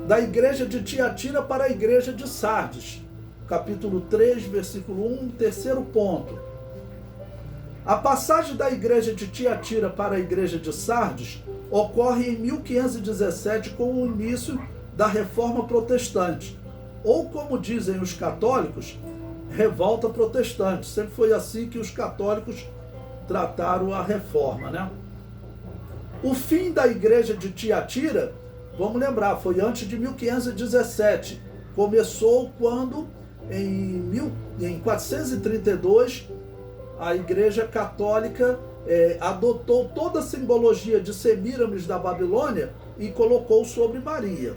da igreja de Tiatira para a igreja de Sardes. Capítulo 3, versículo 1, terceiro ponto. A passagem da igreja de Tiatira para a igreja de Sardes ocorre em 1517 com o início da Reforma Protestante, ou como dizem os católicos, revolta protestante. Sempre foi assim que os católicos trataram a reforma, né? O fim da igreja de Tiatira, vamos lembrar, foi antes de 1517. Começou quando, em 432, a igreja católica adotou toda a simbologia de Semíramis da Babilônia e colocou sobre Maria.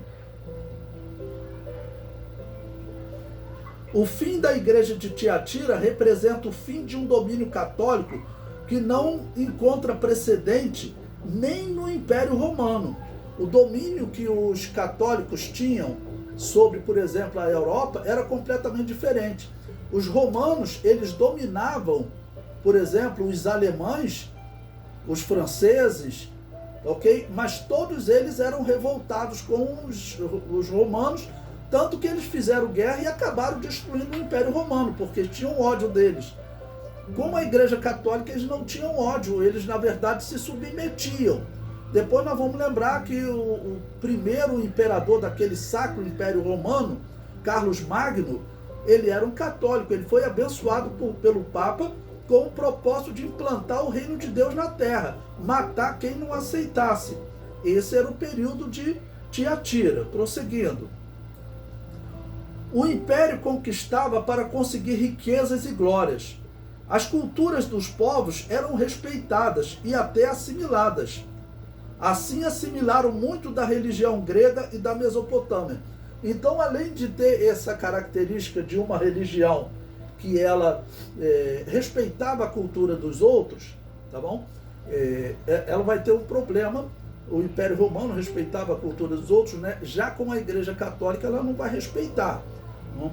O fim da igreja de Tiatira representa o fim de um domínio católico que não encontra precedente nem no Império Romano. O domínio que os católicos tinham sobre, por exemplo, a Europa era completamente diferente. Os romanos, eles dominavam, por exemplo, os alemães, os franceses, ok? Mas todos eles eram revoltados com os romanos, tanto que eles fizeram guerra e acabaram destruindo o Império Romano, porque tinham ódio deles. Como a Igreja Católica, eles não tinham ódio, eles na verdade se submetiam. Depois nós vamos lembrar que o primeiro imperador daquele Sacro Império Romano, Carlos Magno, ele era um católico, ele foi abençoado pelo Papa com o propósito de implantar o reino de Deus na terra, matar quem não aceitasse. Esse era o período de Tiatira. Prosseguindo. O império conquistava para conseguir riquezas e glórias. As culturas dos povos eram respeitadas e até assimiladas. Assim assimilaram muito da religião grega e da Mesopotâmia. Então, além de ter essa característica de uma religião que ela respeitava a cultura dos outros, tá bom? Ela vai ter um problema. O Império Romano respeitava a cultura dos outros, né? Já com a Igreja Católica ela não vai respeitar. Não?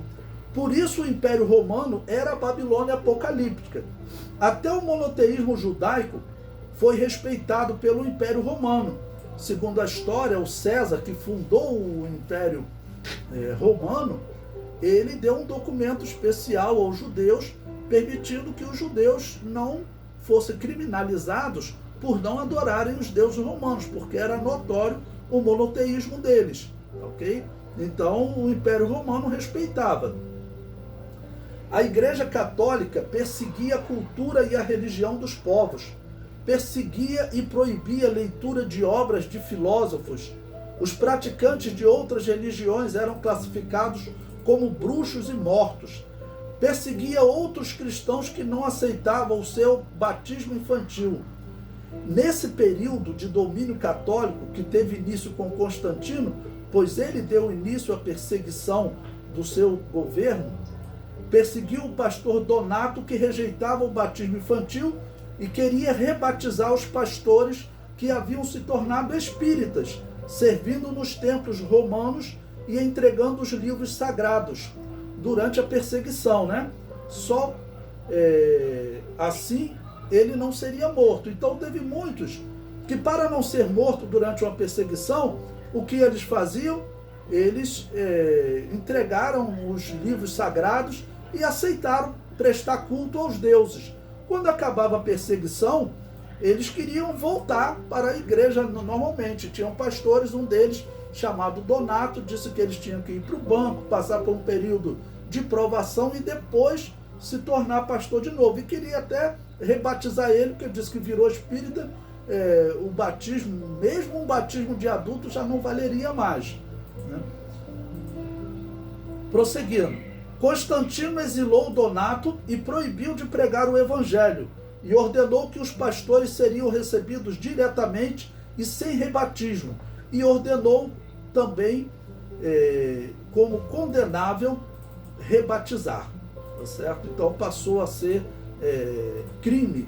Por isso o Império Romano era a Babilônia apocalíptica. Até o monoteísmo judaico foi respeitado pelo Império Romano. Segundo a história, o César, que fundou o Império Romano, ele deu um documento especial aos judeus, permitindo que os judeus não fossem criminalizados por não adorarem os deuses romanos, porque era notório o monoteísmo deles, ok? Então o Império Romano respeitava. A Igreja Católica perseguia a cultura e a religião dos povos, perseguia e proibia a leitura de obras de filósofos. Os praticantes de outras religiões eram classificados como bruxos e mortos. Perseguia outros cristãos que não aceitavam o seu batismo infantil. Nesse período de domínio católico, que teve início com Constantino, pois ele deu início à perseguição do seu governo, perseguiu o pastor Donato, que rejeitava o batismo infantil e queria rebatizar os pastores que haviam se tornado espíritas, servindo nos templos romanos e entregando os livros sagrados durante a perseguição, né? Só assim ele não seria morto. Então teve muitos que, para não ser morto durante uma perseguição, o que eles faziam? Eles entregaram os livros sagrados e aceitaram prestar culto aos deuses. Quando acabava a perseguição, eles queriam voltar para a igreja normalmente. Tinham pastores, um deles, chamado Donato, disse que eles tinham que ir para o banco, passar por um período de provação e depois se tornar pastor de novo. E queria até rebatizar ele, porque disse que virou espírita, o batismo, mesmo um batismo de adulto, já não valeria mais, né? Prosseguindo. Constantino exilou Donato e proibiu de pregar o evangelho, e ordenou que os pastores seriam recebidos diretamente e sem rebatismo, e ordenou também, como condenável, rebatizar, tá certo? Então passou a ser crime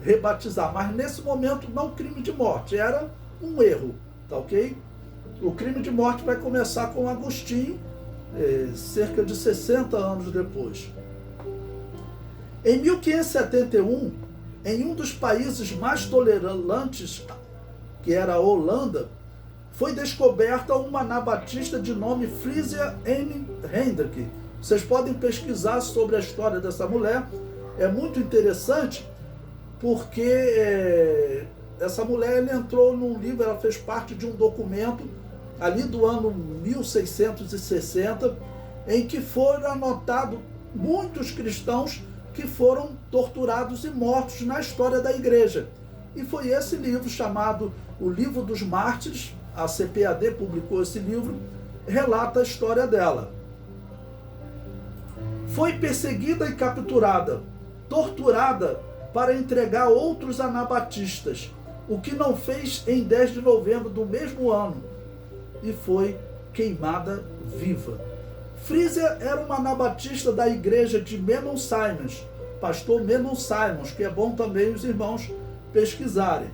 rebatizar, mas nesse momento não crime de morte, era um erro, tá ok? O crime de morte vai começar com Agostinho, cerca de 60 anos depois. Em 1571, em um dos países mais tolerantes, que era a Holanda, foi descoberta uma anabatista de nome Frisia Anne Hendrick. Vocês podem pesquisar sobre a história dessa mulher. É muito interessante porque essa mulher ela entrou num livro, ela fez parte de um documento ali do ano 1660, em que foram anotados muitos cristãos que foram torturados e mortos na história da igreja. E foi esse livro chamado O Livro dos Mártires, a CPAD publicou esse livro, relata a história dela. Foi perseguida e capturada, torturada para entregar outros anabatistas, o que não fez em 10 de novembro do mesmo ano, e foi queimada viva. Frisia era uma anabatista da igreja de Menon Simons, pastor Menon Simons, que é bom também os irmãos pesquisarem.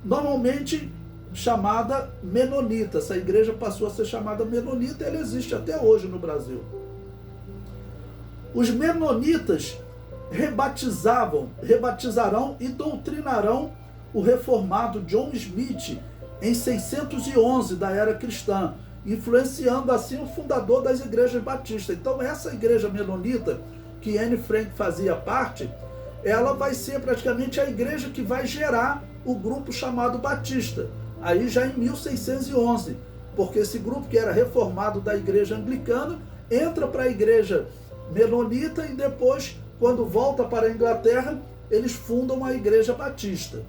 Normalmente chamada menonita, essa igreja passou a ser chamada menonita e ela existe até hoje no Brasil. Os menonitas rebatizarão e doutrinarão o reformado John Smith em 611 da era cristã, influenciando assim o fundador das igrejas batistas. Então essa igreja menonita, que Anne Frank fazia parte, ela vai ser praticamente a igreja que vai gerar o grupo chamado batista, aí já em 1611, porque esse grupo que era reformado da igreja anglicana entra para a igreja menonita e depois, quando volta para a Inglaterra, eles fundam a igreja batista.